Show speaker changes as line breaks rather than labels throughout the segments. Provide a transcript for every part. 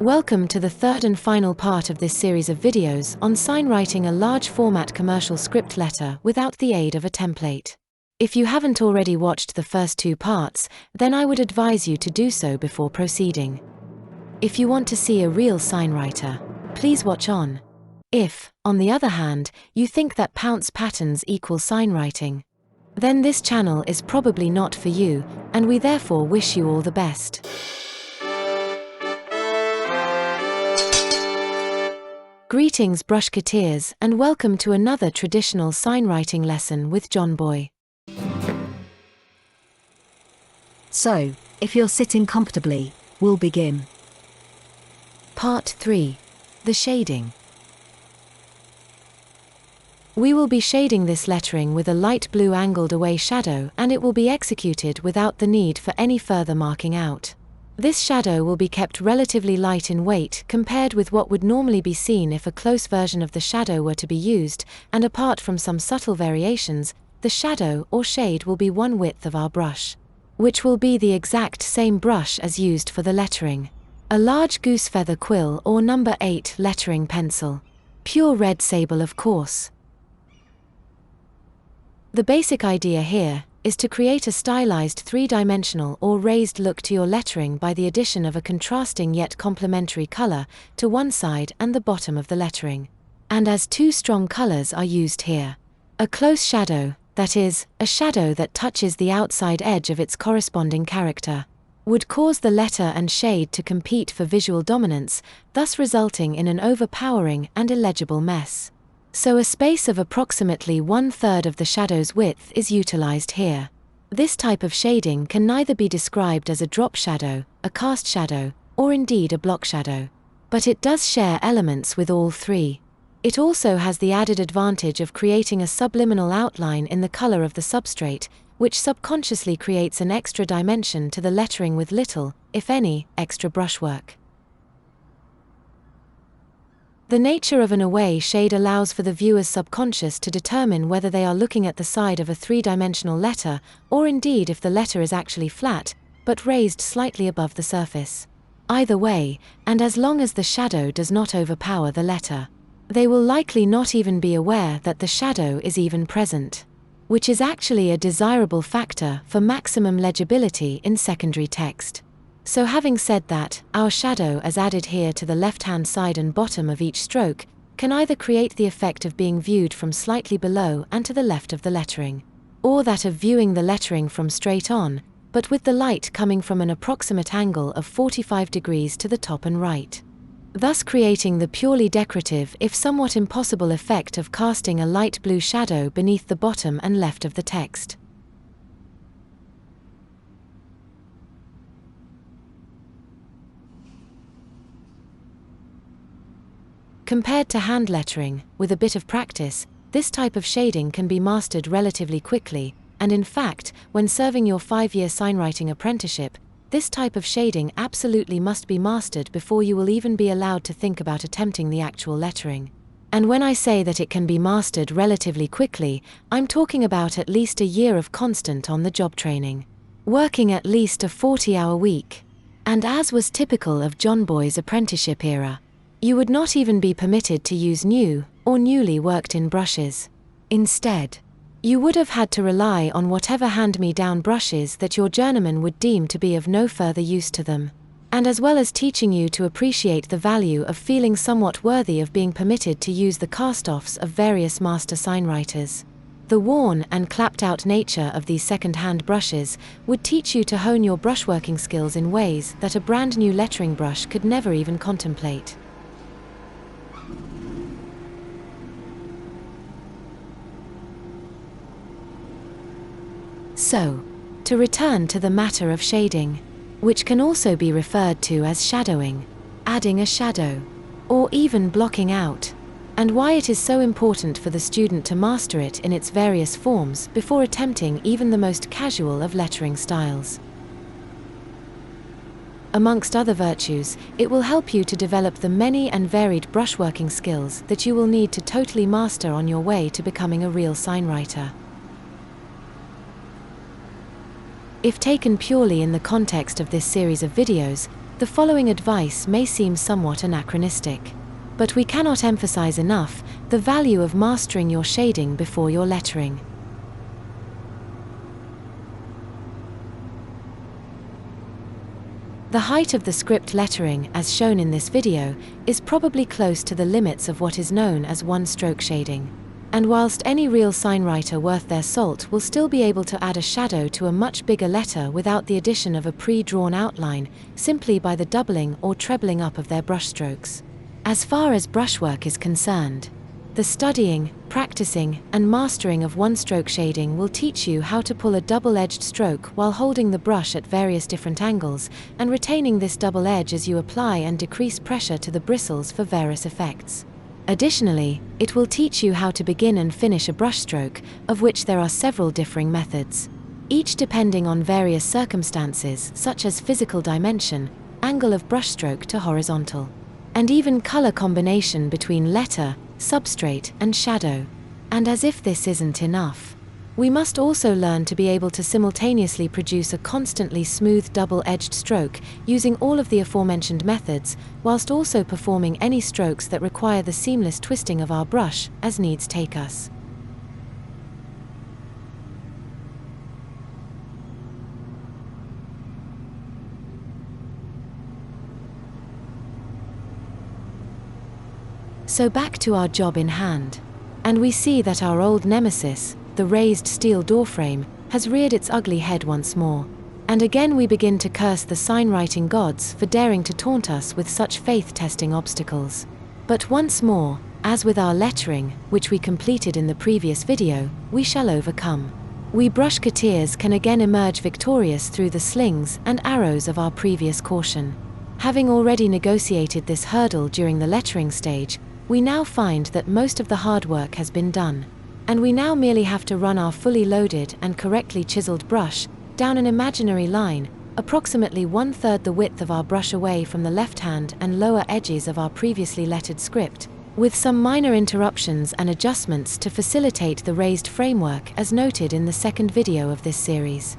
Welcome to the third and final part of this series of videos on signwriting a large format commercial script letter without the aid of a template. If you haven't already watched the first two parts, then I would advise you to do so before proceeding. If you want to see a real signwriter, please watch on. If, on the other hand, you think that pounce patterns equal signwriting, then this channel is probably not for you, and we therefore wish you all the best. Greetings brushketeers, and welcome to another traditional signwriting lesson with JohnBoy.
So, if you're sitting comfortably, we'll begin.
Part 3. The shading. We will be shading this lettering with a light blue angled away shadow, and it will be executed without the need for any further marking out. This shadow will be kept relatively light in weight compared with what would normally be seen if a close version of the shadow were to be used, and apart from some subtle variations, the shadow or shade will be one width of our brush, which will be the exact same brush as used for the lettering. A large goose feather quill or number 8 lettering pencil. Pure red sable, of course. The basic idea here is to create a stylized three-dimensional or raised look to your lettering by the addition of a contrasting yet complementary color to one side and the bottom of the lettering. And as two strong colors are used here. A close shadow, that is, a shadow that touches the outside edge of its corresponding character, would cause the letter and shade to compete for visual dominance, thus resulting in an overpowering and illegible mess. So a space of approximately 1/3 of the shadow's width is utilized here. This type of shading can neither be described as a drop shadow, a cast shadow, or indeed a block shadow. But it does share elements with all three. It also has the added advantage of creating a subliminal outline in the color of the substrate, which subconsciously creates an extra dimension to the lettering with little, if any, extra brushwork. The nature of an away shade allows for the viewer's subconscious to determine whether they are looking at the side of a three-dimensional letter, or indeed if the letter is actually flat, but raised slightly above the surface. Either way, and as long as the shadow does not overpower the letter, they will likely not even be aware that the shadow is even present, which is actually a desirable factor for maximum legibility in secondary text. So having said that, our shadow as added here to the left-hand side and bottom of each stroke can either create the effect of being viewed from slightly below and to the left of the lettering, or that of viewing the lettering from straight on, but with the light coming from an approximate angle of 45 degrees to the top and right, thus creating the purely decorative if somewhat impossible effect of casting a light blue shadow beneath the bottom and left of the text. Compared to hand lettering, with a bit of practice, this type of shading can be mastered relatively quickly, and in fact, when serving your 5-year signwriting apprenticeship, this type of shading absolutely must be mastered before you will even be allowed to think about attempting the actual lettering. And when I say that it can be mastered relatively quickly, I'm talking about at least a year of constant on-the-job training, working at least a 40-hour week. And as was typical of JohnBoy's apprenticeship era, you would not even be permitted to use new or newly worked-in brushes. Instead, you would have had to rely on whatever hand-me-down brushes that your journeyman would deem to be of no further use to them. And as well as teaching you to appreciate the value of feeling somewhat worthy of being permitted to use the cast-offs of various master signwriters, the worn and clapped-out nature of these second-hand brushes would teach you to hone your brushworking skills in ways that a brand-new lettering brush could never even contemplate. So, to return to the matter of shading, which can also be referred to as shadowing, adding a shadow, or even blocking out, and why it is so important for the student to master it in its various forms before attempting even the most casual of lettering styles. Amongst other virtues, it will help you to develop the many and varied brushworking skills that you will need to totally master on your way to becoming a real signwriter. If taken purely in the context of this series of videos, the following advice may seem somewhat anachronistic. But we cannot emphasize enough the value of mastering your shading before your lettering. The height of the script lettering, as shown in this video, is probably close to the limits of what is known as one-stroke shading. And whilst any real signwriter worth their salt will still be able to add a shadow to a much bigger letter without the addition of a pre-drawn outline, simply by the doubling or trebling up of their brushstrokes. As far as brushwork is concerned, the studying, practicing, and mastering of one-stroke shading will teach you how to pull a double-edged stroke while holding the brush at various different angles and retaining this double edge as you apply and decrease pressure to the bristles for various effects. Additionally, it will teach you how to begin and finish a brushstroke, of which there are several differing methods, each depending on various circumstances such as physical dimension, angle of brushstroke to horizontal, and even color combination between letter, substrate, and shadow. And as if this isn't enough, we must also learn to be able to simultaneously produce a constantly smooth double-edged stroke using all of the aforementioned methods, whilst also performing any strokes that require the seamless twisting of our brush as needs take us. So back to our job in hand. And we see that our old nemesis, the raised steel doorframe, has reared its ugly head once more. And again we begin to curse the signwriting gods for daring to taunt us with such faith-testing obstacles. But once more, as with our lettering, which we completed in the previous video, we shall overcome. We brushketeers can again emerge victorious through the slings and arrows of our previous caution. Having already negotiated this hurdle during the lettering stage, we now find that most of the hard work has been done. And we now merely have to run our fully loaded and correctly chiseled brush down an imaginary line, approximately 1/3 the width of our brush away from the left hand and lower edges of our previously lettered script, with some minor interruptions and adjustments to facilitate the raised framework as noted in the second video of this series.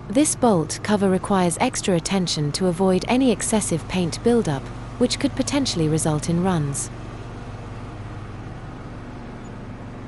This bolt cover requires extra attention to avoid any excessive paint buildup, which could potentially result in runs.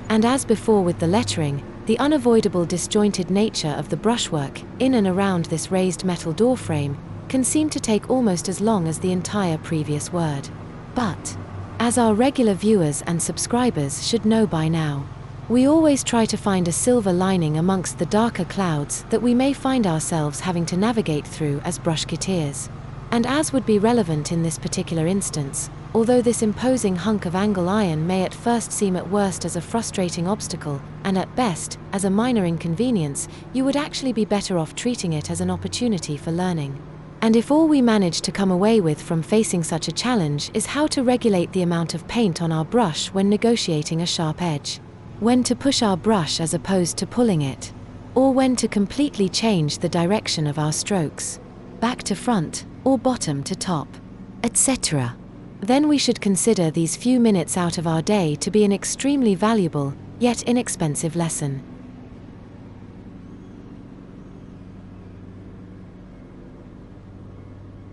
And as before with the lettering, the unavoidable disjointed nature of the brushwork in and around this raised metal door frame can seem to take almost as long as the entire previous word. But, as our regular viewers and subscribers should know by now, we always try to find a silver lining amongst the darker clouds that we may find ourselves having to navigate through as brushketeers. And as would be relevant in this particular instance, although this imposing hunk of angle iron may at first seem at worst as a frustrating obstacle, and at best, as a minor inconvenience, you would actually be better off treating it as an opportunity for learning. And if all we manage to come away with from facing such a challenge is how to regulate the amount of paint on our brush when negotiating a sharp edge, when to push our brush as opposed to pulling it, or when to completely change the direction of our strokes, back to front, or bottom to top, etc., then we should consider these few minutes out of our day to be an extremely valuable, yet inexpensive lesson.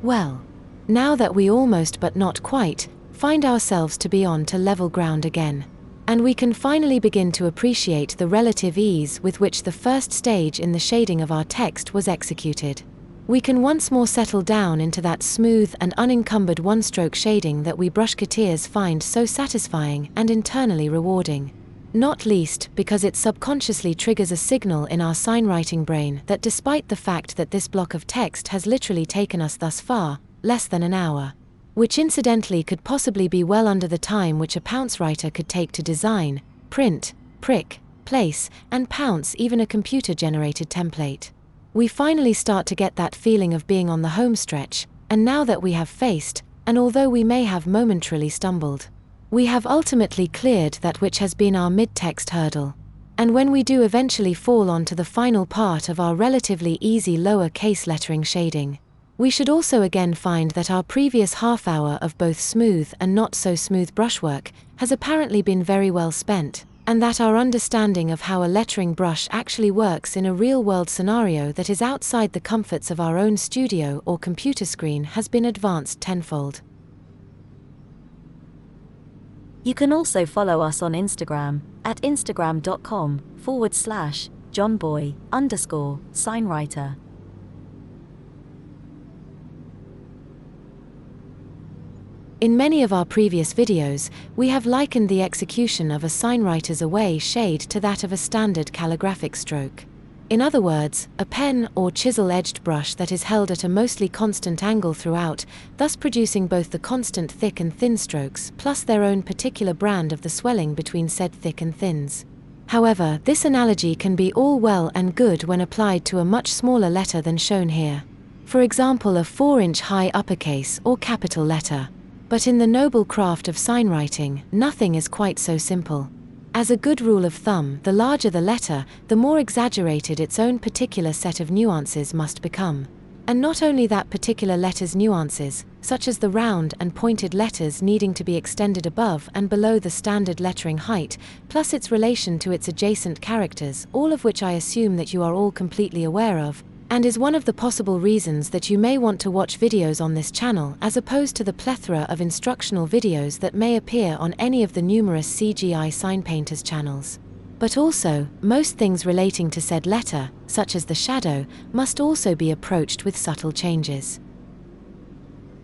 Well, now that we almost but not quite find ourselves to be on to level ground again, and we can finally begin to appreciate the relative ease with which the first stage in the shading of our text was executed, we can once more settle down into that smooth and unencumbered one-stroke shading that we brushketeers find so satisfying and internally rewarding. Not least because it subconsciously triggers a signal in our signwriting brain that despite the fact that this block of text has literally taken us thus far, less than an hour, which incidentally could possibly be well under the time which a pounce writer could take to design, print, prick, place, and pounce even a computer-generated template, we finally start to get that feeling of being on the home stretch, and now that we have faced, and although we may have momentarily stumbled, we have ultimately cleared that which has been our mid-text hurdle. And when we do eventually fall onto the final part of our relatively easy lower case lettering shading, we should also again find that our previous half hour of both smooth and not so smooth brushwork has apparently been very well spent, and that our understanding of how a lettering brush actually works in a real-world scenario that is outside the comforts of our own studio or computer screen has been advanced tenfold.
You can also follow us on Instagram at instagram.com/JohnBoy_signwriter.
In many of our previous videos, we have likened the execution of a signwriter's away shade to that of a standard calligraphic stroke. In other words, a pen or chisel-edged brush that is held at a mostly constant angle throughout, thus producing both the constant thick and thin strokes, plus their own particular brand of the swelling between said thick and thins. However, this analogy can be all well and good when applied to a much smaller letter than shown here. For example, a 4-inch high uppercase or capital letter. But in the noble craft of signwriting, nothing is quite so simple. As a good rule of thumb, the larger the letter, the more exaggerated its own particular set of nuances must become. And not only that particular letter's nuances, such as the round and pointed letters needing to be extended above and below the standard lettering height, plus its relation to its adjacent characters, all of which I assume that you are all completely aware of, and is one of the possible reasons that you may want to watch videos on this channel as opposed to the plethora of instructional videos that may appear on any of the numerous CGI sign painters channels. But also, most things relating to said letter, such as the shadow, must also be approached with subtle changes.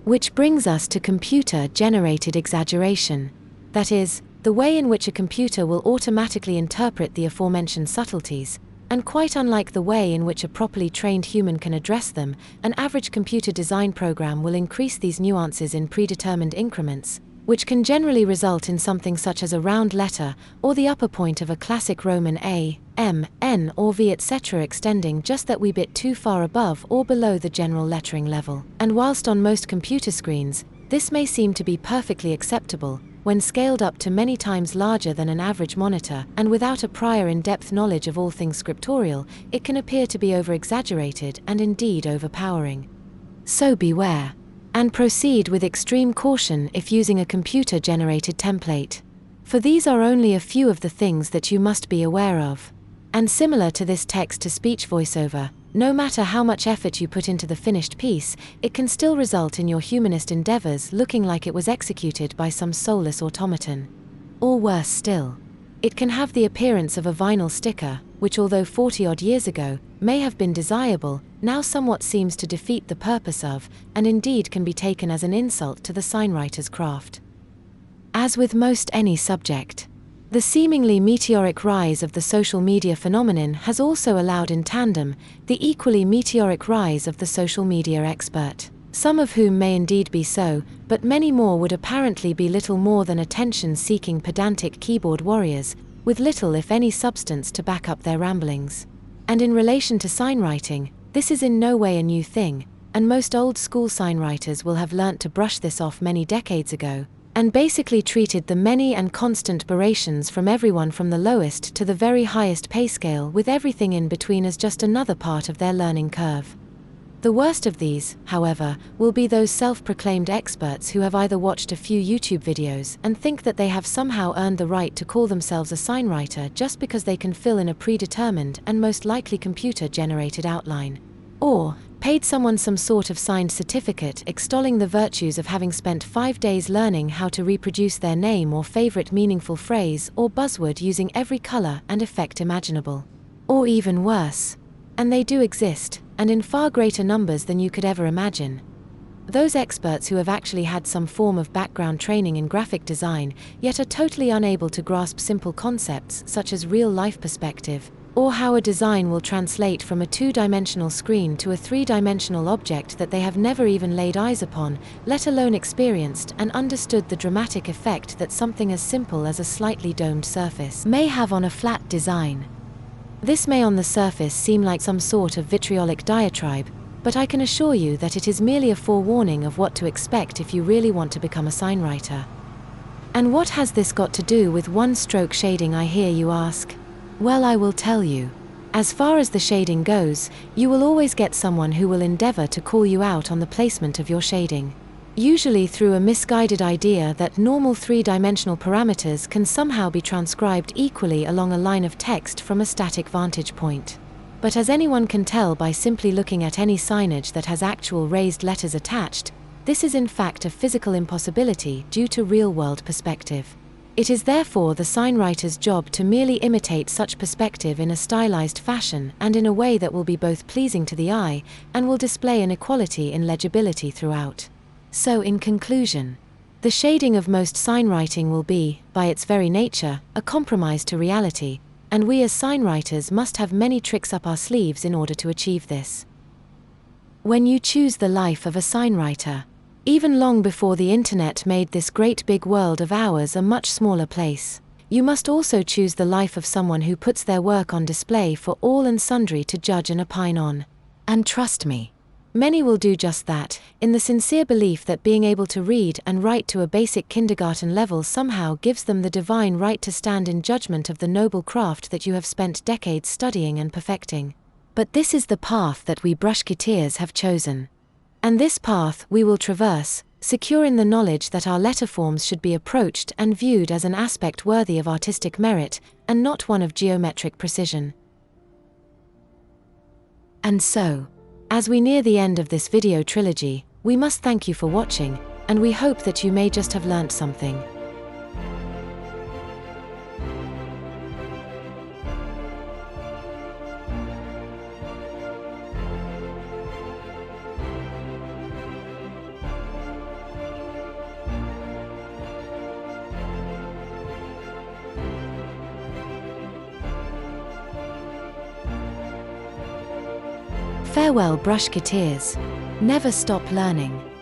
Which brings us to computer-generated exaggeration. That is, the way in which a computer will automatically interpret the aforementioned subtleties, and quite unlike the way in which a properly trained human can address them, an average computer design program will increase these nuances in predetermined increments, which can generally result in something such as a round letter, or the upper point of a classic Roman A, M, N or V etc. extending just that wee bit too far above or below the general lettering level. And whilst on most computer screens, this may seem to be perfectly acceptable, when scaled up to many times larger than an average monitor, and without a prior in-depth knowledge of all things scriptorial, it can appear to be over-exaggerated and indeed overpowering. So beware. And proceed with extreme caution if using a computer-generated template. For these are only a few of the things that you must be aware of. And similar to this text-to-speech voiceover, no matter how much effort you put into the finished piece, it can still result in your humanist endeavors looking like it was executed by some soulless automaton. Or worse still, it can have the appearance of a vinyl sticker, which although 40-odd years ago may have been desirable, now somewhat seems to defeat the purpose of, and indeed can be taken as an insult to the signwriter's craft. As with most any subject, the seemingly meteoric rise of the social media phenomenon has also allowed in tandem the equally meteoric rise of the social media expert, some of whom may indeed be so, but many more would apparently be little more than attention-seeking pedantic keyboard warriors, with little if any substance to back up their ramblings. And in relation to signwriting, this is in no way a new thing, and most old-school signwriters will have learnt to brush this off many decades ago, and basically treated the many and constant berations from everyone from the lowest to the very highest pay scale with everything in between as just another part of their learning curve. The worst of these, however, will be those self-proclaimed experts who have either watched a few YouTube videos and think that they have somehow earned the right to call themselves a signwriter just because they can fill in a predetermined and most likely computer-generated outline, or paid someone some sort of signed certificate extolling the virtues of having spent 5 days learning how to reproduce their name or favorite meaningful phrase or buzzword using every color and effect imaginable. Or even worse. And they do exist, and in far greater numbers than you could ever imagine. Those experts who have actually had some form of background training in graphic design, yet are totally unable to grasp simple concepts such as real-life perspective, or how a design will translate from a 2-dimensional screen to a 3-dimensional object that they have never even laid eyes upon, let alone experienced and understood the dramatic effect that something as simple as a slightly domed surface may have on a flat design. This may on the surface seem like some sort of vitriolic diatribe, but I can assure you that it is merely a forewarning of what to expect if you really want to become a signwriter. And what has this got to do with one-stroke shading, I hear you ask? Well, I will tell you. As far as the shading goes, you will always get someone who will endeavor to call you out on the placement of your shading. usually through a misguided idea that normal three-dimensional parameters can somehow be transcribed equally along a line of text from a static vantage point. But as anyone can tell by simply looking at any signage that has actual raised letters attached, this is in fact a physical impossibility due to real-world perspective. It is therefore the signwriter's job to merely imitate such perspective in a stylized fashion and in a way that will be both pleasing to the eye and will display an equality in legibility throughout. So in conclusion, the shading of most signwriting will be, by its very nature, a compromise to reality, and we as signwriters must have many tricks up our sleeves in order to achieve this. When you choose the life of a signwriter, even long before the internet made this great big world of ours a much smaller place, you must also choose the life of someone who puts their work on display for all and sundry to judge and opine on. And trust me, many will do just that, in the sincere belief that being able to read and write to a basic kindergarten level somehow gives them the divine right to stand in judgment of the noble craft that you have spent decades studying and perfecting. But this is the path that we brushketeers have chosen. And this path we will traverse, secure in the knowledge that our letter forms should be approached and viewed as an aspect worthy of artistic merit, and not one of geometric precision. And so, as we near the end of this video trilogy, we must thank you for watching, and we hope that you may just have learnt something. Farewell brushketeers. Never stop learning.